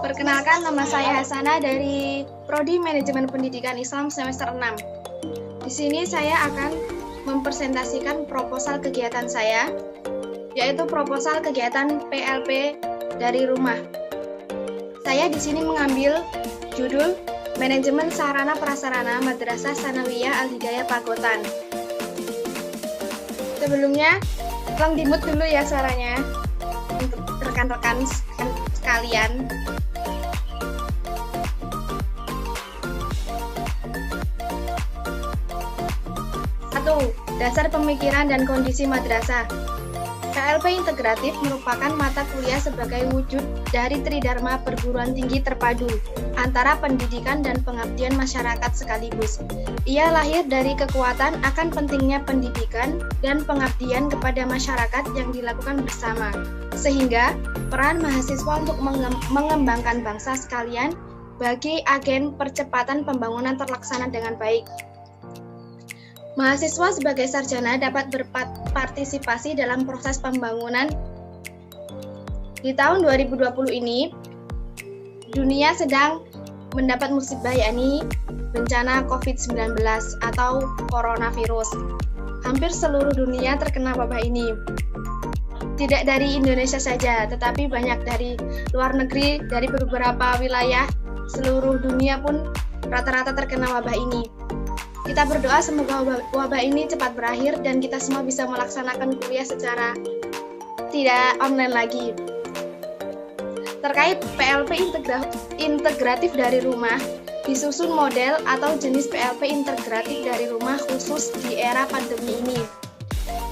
Perkenalkan, nama saya Hasana dari Prodi Manajemen Pendidikan Islam semester 6. Di sini saya akan mempresentasikan proposal kegiatan saya, yaitu proposal kegiatan PLP dari rumah. Saya di sini mengambil judul Manajemen Sarana Prasarana Madrasah Sanawiyah Al-Hidayah Pagotan. Sebelumnya, tolong di-mute dulu ya suaranya untuk rekan-rekan sekalian. Dasar pemikiran dan kondisi madrasah. KLP integratif merupakan mata kuliah sebagai wujud dari Tridharma perguruan tinggi terpadu antara pendidikan dan pengabdian masyarakat sekaligus. Ia lahir dari kekuatan akan pentingnya pendidikan dan pengabdian kepada masyarakat yang dilakukan bersama, sehingga peran mahasiswa untuk mengembangkan bangsa sekalian bagi agen percepatan pembangunan terlaksana dengan baik. Mahasiswa sebagai sarjana dapat berpartisipasi dalam proses pembangunan. Di tahun 2020 ini, dunia sedang mendapat musibah, yakni bencana COVID-19 atau coronavirus. Hampir seluruh dunia terkena wabah ini. Tidak dari Indonesia saja, tetapi banyak dari luar negeri, dari beberapa wilayah, seluruh dunia pun rata-rata terkena wabah ini. Kita berdoa semoga wabah ini cepat berakhir dan kita semua bisa melaksanakan kuliah secara tidak online lagi. Terkait PLP integratif dari rumah, disusun model atau jenis PLP integratif dari rumah khusus di era pandemi ini.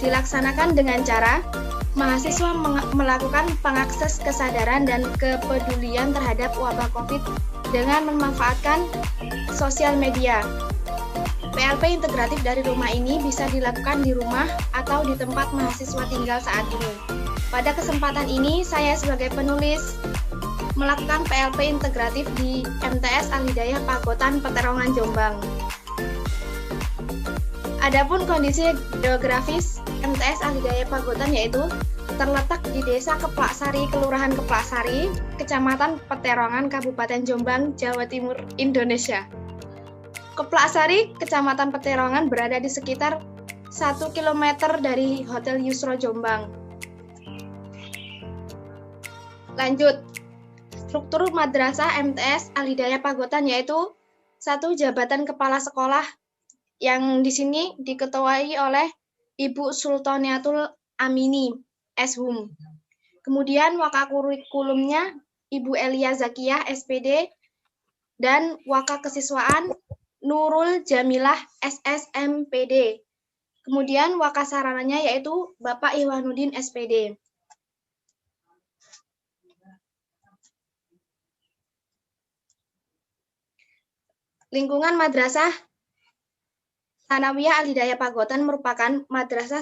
Dilaksanakan dengan cara mahasiswa melakukan pengakses kesadaran dan kepedulian terhadap wabah COVID dengan memanfaatkan sosial media. PLP integratif dari rumah ini bisa dilakukan di rumah atau di tempat mahasiswa tinggal saat ini. Pada kesempatan ini, saya sebagai penulis melakukan PLP integratif di MTS Al-Hidayah Pagotan, Peterongan, Jombang. Adapun kondisi geografis MTS Al-Hidayah Pagotan yaitu terletak di Desa Keplaksari, Kelurahan Keplaksari, Kecamatan Peterongan, Kabupaten Jombang, Jawa Timur, Indonesia. Keplaksari, Kecamatan Peterongan berada di sekitar 1 km dari Hotel Yusro Jombang. Lanjut, struktur madrasah MTS Al-Hidayah Pagotan yaitu 1 jabatan kepala sekolah yang di sini diketuai oleh Ibu Sultaniatul Amini, Shum. Kemudian wakakurikulumnya Ibu Elia Zakiyah, SPD, dan wakakesiswaan Nurul Jamilah, SSMPD. Kemudian wakasarananya yaitu Bapak Ihwanuddin, SPD. Lingkungan Madrasah Sanawiyah Al-Hidayah Pagotan merupakan madrasah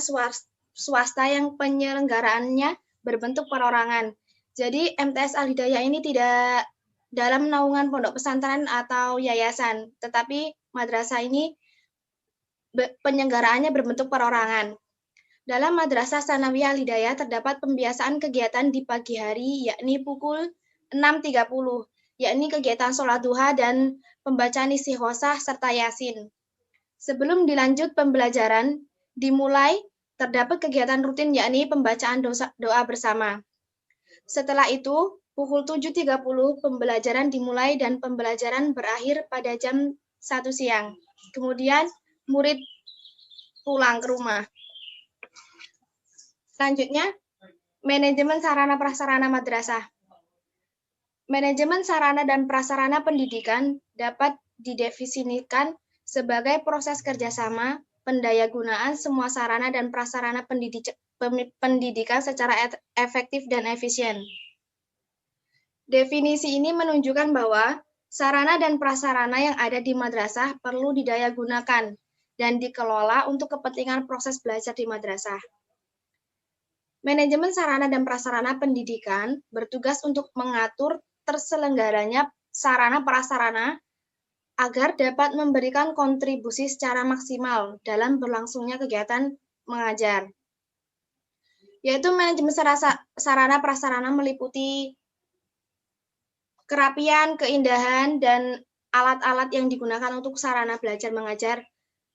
swasta yang penyelenggaraannya berbentuk perorangan. Jadi MTS Al-Hidayah ini tidak dalam naungan pondok pesantren atau yayasan, tetapi madrasah ini penyelenggaraannya berbentuk perorangan. Dalam Madrasah Sanawiyah Al-Hidayah terdapat pembiasaan kegiatan di pagi hari, yakni pukul 6.30, yakni kegiatan sholat duha dan pembacaan istighosah serta yasin. Sebelum dilanjut pembelajaran, dimulai terdapat kegiatan rutin, yakni pembacaan doa bersama. Setelah itu, pukul 7.30 pembelajaran dimulai dan pembelajaran berakhir pada jam 1 siang. Kemudian murid pulang ke rumah. Selanjutnya, manajemen sarana prasarana madrasah. Manajemen sarana dan prasarana pendidikan dapat didefinisikan sebagai proses kerjasama pendayagunaan semua sarana dan prasarana pendidikan secara efektif dan efisien. Definisi ini menunjukkan bahwa sarana dan prasarana yang ada di madrasah perlu didayagunakan dan dikelola untuk kepentingan proses belajar di madrasah. Manajemen sarana dan prasarana pendidikan bertugas untuk mengatur terselenggaranya sarana prasarana agar dapat memberikan kontribusi secara maksimal dalam berlangsungnya kegiatan mengajar. yaitu manajemen sarana prasarana meliputi kerapian, keindahan, dan alat-alat yang digunakan untuk sarana belajar mengajar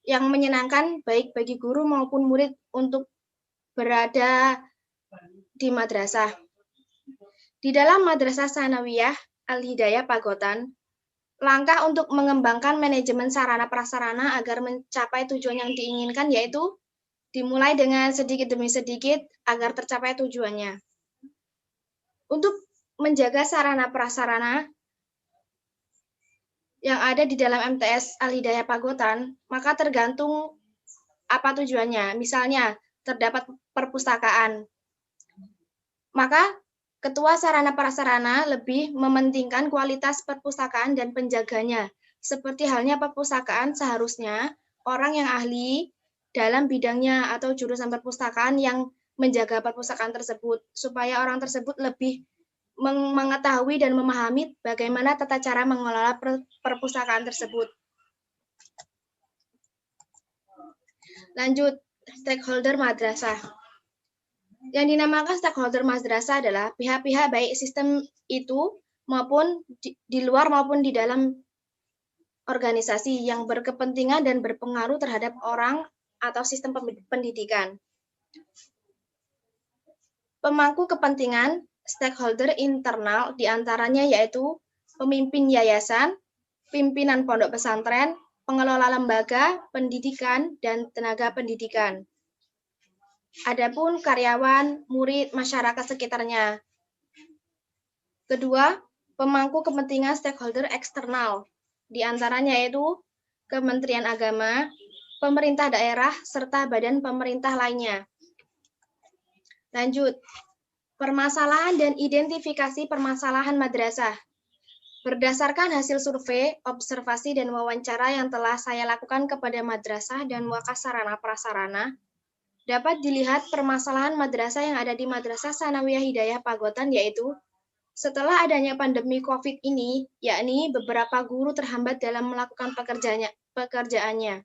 yang menyenangkan baik bagi guru maupun murid untuk berada di madrasah. Di dalam Madrasah Tsanawiyah Al-Hidayah Pagotan, langkah untuk mengembangkan manajemen sarana prasarana agar mencapai tujuan yang diinginkan yaitu dimulai dengan sedikit demi sedikit agar tercapai tujuannya. Untuk menjaga sarana prasarana yang ada di dalam MTS Al-Hidayah Pagotan, maka tergantung apa tujuannya. Misalnya, terdapat perpustakaan. Maka, Ketua Sarana Prasarana lebih mementingkan kualitas perpustakaan dan penjaganya. Seperti halnya perpustakaan seharusnya orang yang ahli dalam bidangnya atau jurusan perpustakaan yang menjaga perpustakaan tersebut, supaya orang tersebut lebih mengetahui dan memahami bagaimana tata cara mengelola perpustakaan tersebut. Lanjut, stakeholder madrasah. Yang dinamakan stakeholder madrasah adalah pihak-pihak baik sistem itu maupun di luar maupun di dalam organisasi yang berkepentingan dan berpengaruh terhadap orang atau sistem pendidikan. Pemangku kepentingan stakeholder internal diantaranya yaitu pemimpin yayasan, pimpinan pondok pesantren, pengelola lembaga pendidikan, dan tenaga pendidikan. Adapun karyawan, murid, masyarakat sekitarnya. Kedua, pemangku kepentingan stakeholder eksternal, diantaranya yaitu Kementerian Agama, pemerintah daerah, serta badan pemerintah lainnya. Lanjut, permasalahan dan identifikasi permasalahan madrasah. Berdasarkan hasil survei, observasi, dan wawancara yang telah saya lakukan kepada madrasah dan wakas sarana prasarana, dapat dilihat permasalahan madrasah yang ada di Madrasah Tsanawiyah Hidayah Pagotan yaitu setelah adanya pandemi COVID ini, yakni beberapa guru terhambat dalam melakukan pekerjaannya.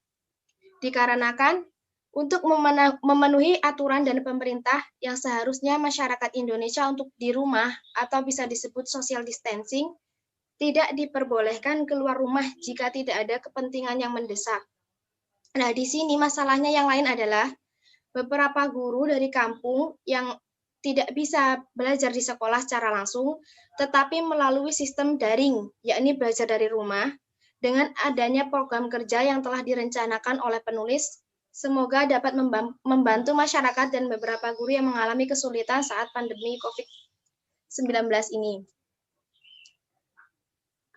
Dikarenakan untuk memenuhi aturan dan pemerintah yang seharusnya masyarakat Indonesia untuk di rumah atau bisa disebut social distancing, tidak diperbolehkan keluar rumah jika tidak ada kepentingan yang mendesak. Nah, di sini masalahnya yang lain adalah beberapa guru dari kampung yang tidak bisa belajar di sekolah secara langsung, tetapi melalui sistem daring, yakni belajar dari rumah, dengan adanya program kerja yang telah direncanakan oleh penulis, semoga dapat membantu masyarakat dan beberapa guru yang mengalami kesulitan saat pandemi COVID-19 ini.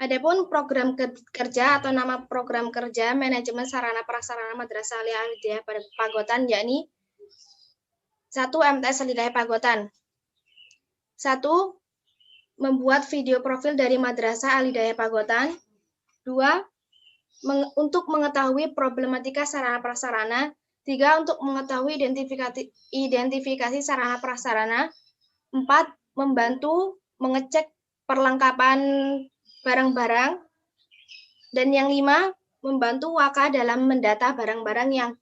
Adapun program kerja atau nama program kerja manajemen sarana prasarana Madrasah Al-Hidayah Pagotan yakni 1. MTS Al-Hidayah Pagotan. 1. Membuat video profil dari Madrasah Al-Hidayah Pagotan. 2. Untuk mengetahui problematika sarana prasarana. 3. Untuk mengetahui identifikasi sarana prasarana. 4. Membantu mengecek perlengkapan barang-barang. Dan yang 5. Membantu waka dalam mendata barang-barang yang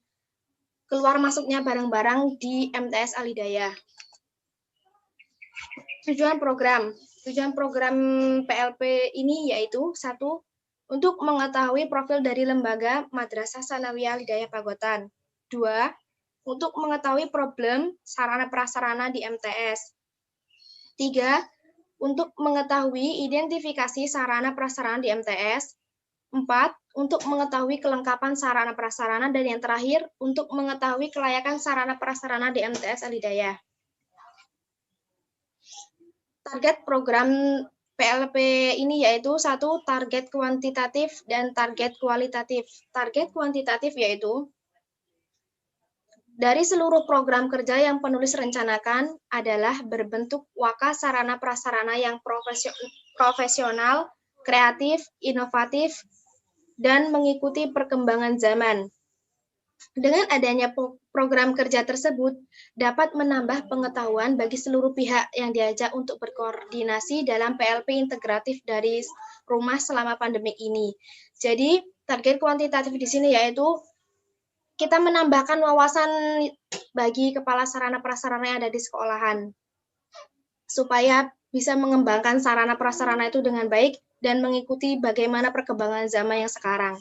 keluar masuknya barang-barang di MTS Al-Hidayah. Tujuan program PLP ini yaitu 1. Untuk mengetahui profil dari lembaga Madrasah Tsanawiyah Al-Hidayah Pagotan. 2. Untuk mengetahui problem sarana prasarana di MTS. 3. Untuk mengetahui identifikasi sarana prasarana di MTS. 4. Untuk mengetahui kelengkapan sarana prasarana, dan yang terakhir untuk mengetahui kelayakan sarana prasarana di MTS Al-Hidayah. Target program PLP ini yaitu 1. Target kuantitatif dan target kualitatif. Target kuantitatif yaitu dari seluruh program kerja yang penulis rencanakan adalah berbentuk waka sarana prasarana yang profesional, kreatif, inovatif, dan mengikuti perkembangan zaman. Dengan adanya program kerja tersebut, dapat menambah pengetahuan bagi seluruh pihak yang diajak untuk berkoordinasi dalam PLP integratif dari rumah selama pandemi ini. Jadi, target kuantitatif di sini yaitu kita menambahkan wawasan bagi kepala sarana prasarana yang ada di sekolahan, supaya bisa mengembangkan sarana prasarana itu dengan baik dan mengikuti bagaimana perkembangan zaman yang sekarang.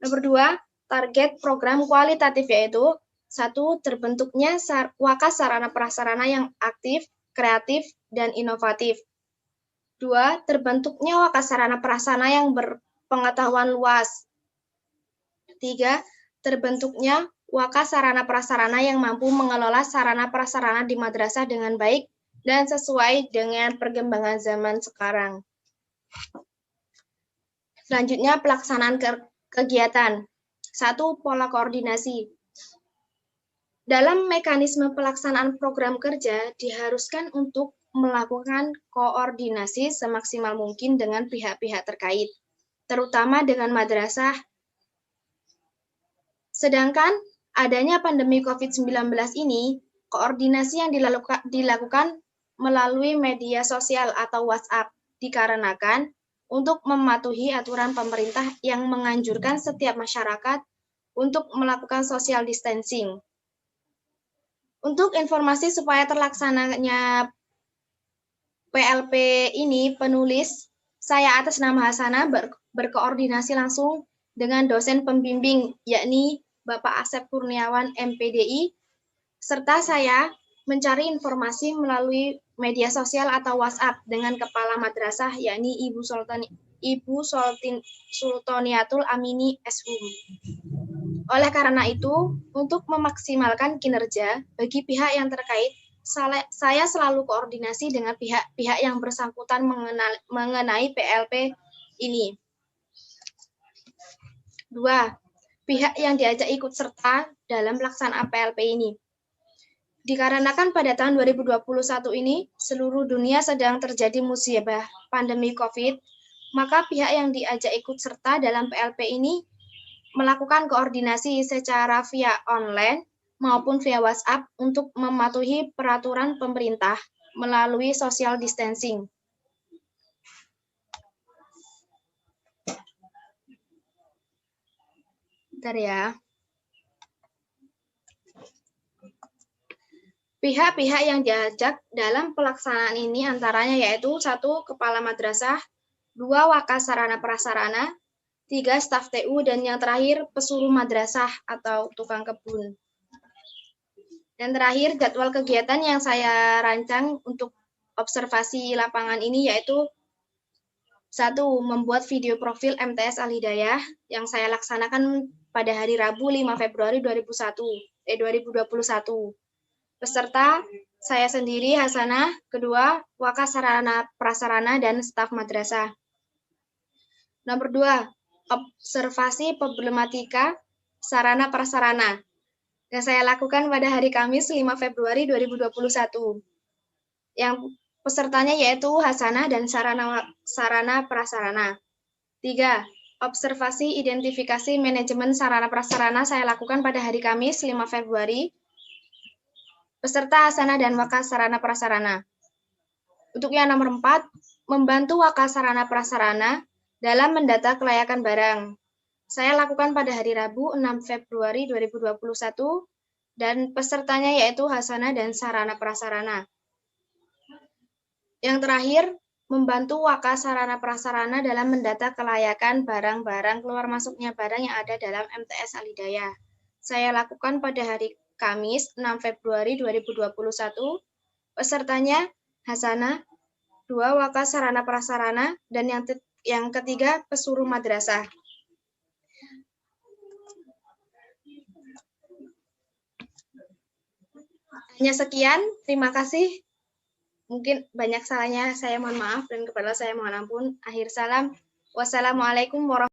Nomor 2, target program kualitatif yaitu 1. Terbentuknya wakas sarana prasarana yang aktif, kreatif, dan inovatif. 2. Terbentuknya wakas sarana prasarana yang berpengetahuan luas. 3. Terbentuknya wakas sarana prasarana yang mampu mengelola sarana prasarana di madrasah dengan baik dan sesuai dengan perkembangan zaman sekarang. Selanjutnya, pelaksanaan kegiatan. 1. Pola koordinasi. Dalam mekanisme pelaksanaan program kerja, diharuskan untuk melakukan koordinasi semaksimal mungkin dengan pihak-pihak terkait, terutama dengan madrasah. Sedangkan adanya pandemi COVID-19 ini, koordinasi yang dilakukan melalui media sosial atau WhatsApp, dikarenakan untuk mematuhi aturan pemerintah yang menganjurkan setiap masyarakat untuk melakukan social distancing. Untuk informasi supaya terlaksananya PLP ini, penulis, saya atas nama Hasanah berkoordinasi langsung dengan dosen pembimbing, yakni Bapak Asep Kurniawan, MPDI, serta saya mencari informasi melalui media sosial atau WhatsApp dengan kepala madrasah, yakni Ibu Sultaniatul Amini Shum. Oleh karena itu, untuk memaksimalkan kinerja bagi pihak yang terkait, saya selalu koordinasi dengan pihak-pihak yang bersangkutan mengenai PLP ini. 2. Pihak yang diajak ikut serta dalam pelaksanaan PLP ini. Dikarenakan pada tahun 2021 ini, seluruh dunia sedang terjadi musibah pandemi COVID, maka pihak yang diajak ikut serta dalam PLP ini melakukan koordinasi secara via online maupun via WhatsApp untuk mematuhi peraturan pemerintah melalui social distancing. Bentar ya. Pihak-pihak yang diajak dalam pelaksanaan ini antaranya yaitu 1. Kepala madrasah, 2. Wakas sarana prasarana, 3. Staf TU, dan yang terakhir pesuruh madrasah atau tukang kebun. Dan terakhir, jadwal kegiatan yang saya rancang untuk observasi lapangan ini yaitu 1. Membuat video profil MTS Al-Hidayah yang saya laksanakan pada hari Rabu 5 Februari 2021. Peserta, saya sendiri, Hasanah. 2. Wakas sarana prasarana dan staf madrasah. Nomor 2. Observasi problematika sarana prasarana yang saya lakukan pada hari Kamis 5 Februari 2021. Yang pesertanya yaitu Hasanah dan sarana prasarana. 3. Observasi identifikasi manajemen sarana prasarana saya lakukan pada hari Kamis 5 Februari. Peserta Hasanah dan wakas sarana prasarana. Untuk yang nomor 4, membantu wakas sarana prasarana dalam mendata kelayakan barang. Saya lakukan pada hari Rabu 6 Februari 2021 dan pesertanya yaitu Hasanah dan sarana prasarana. Yang terakhir, membantu wakas sarana prasarana dalam mendata kelayakan barang-barang keluar masuknya barang yang ada dalam MTS Al-Hidayah. Saya lakukan pada hari Kamis 6 Februari 2021. Pesertanya Hasanah, 2. Wakas sarana prasarana, dan yang ketiga pesuruh madrasah. Hanya sekian, terima kasih. Mungkin banyak salahnya, saya mohon maaf, dan kepada saya mohon ampun. Akhir salam. Wassalamualaikum warahmatullahi wabarakatuh.